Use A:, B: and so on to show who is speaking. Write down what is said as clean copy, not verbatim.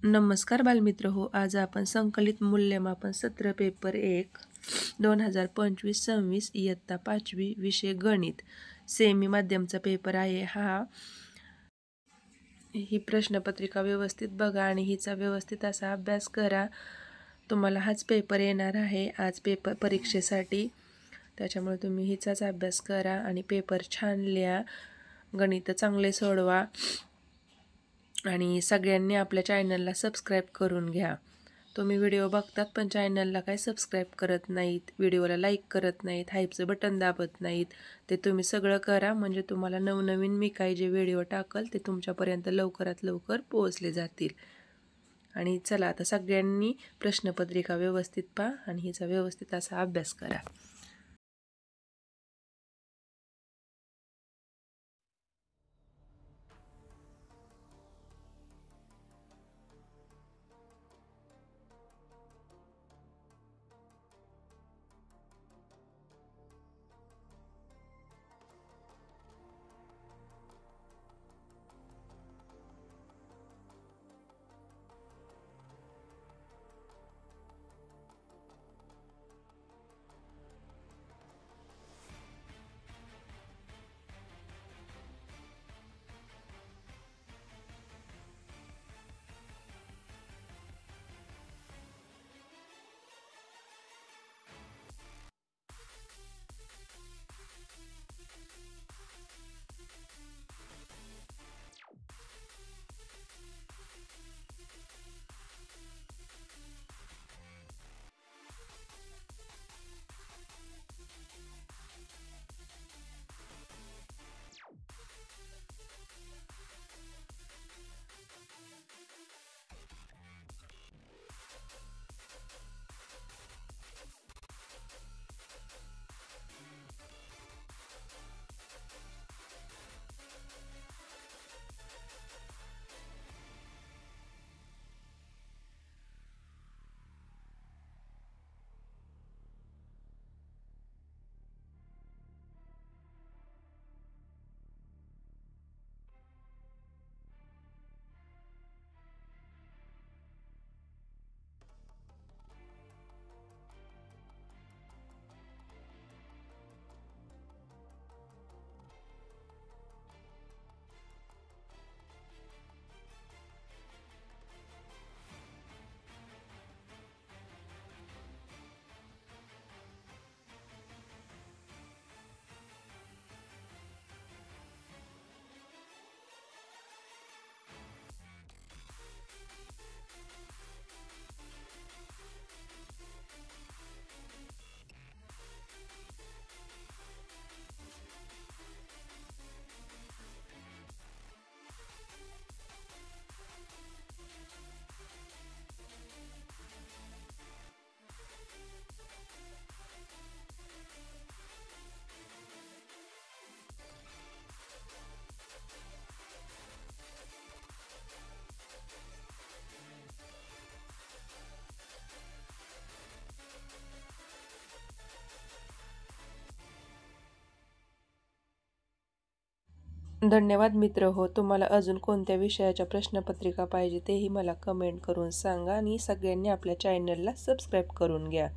A: नमस्कार बालमित्र हो, आज आपण संकलित मूल्यमापन सत्र पेपर 1 2025-26 इयत्ता 5वी विषय गणित सेमी माध्यमचा पेपर आहे ही प्रश्नपत्रिका व्यवस्थित बघा आणि हिचा व्यवस्थित असा अभ्यास करा। तुम्हाला हाच पेपर येणार आहे आज परीक्षेसाठी, त्याच्यामुळे तुम्ही हिचाच अभ्यास करा आणि पेपर छान लिहा, गणित चांगले सोडवा आणि सगळ्यांनी आपल्या चॅनलला सबस्क्राईब करून घ्या। तुम्ही व्हिडिओ बघतात पण चॅनलला काय सबस्क्राईब करत नाहीत, व्हिडिओला लाईक करत नाहीत, हाईपचं बटन दाबत नाहीत। ते तुम्ही सगळं करा म्हणजे तुम्हाला नवनवीन मी काही जे व्हिडिओ टाकल ते तुमच्यापर्यंत लवकरात लवकर पोहोचले जातील। आणि चला आता सगळ्यांनी प्रश्नपत्रिका व्यवस्थित पहा आणि हिचा व्यवस्थित असा अभ्यास करा। धन्यवाद मित्र हो, तुम्हाला अजून कोणत्या विषयाच्या प्रश्नपत्रिका पाहिजे तेही मला कमेंट करून सांगा आणि सगळ्यांनी आपल्या चॅनलला सबस्क्राईब करून घ्या।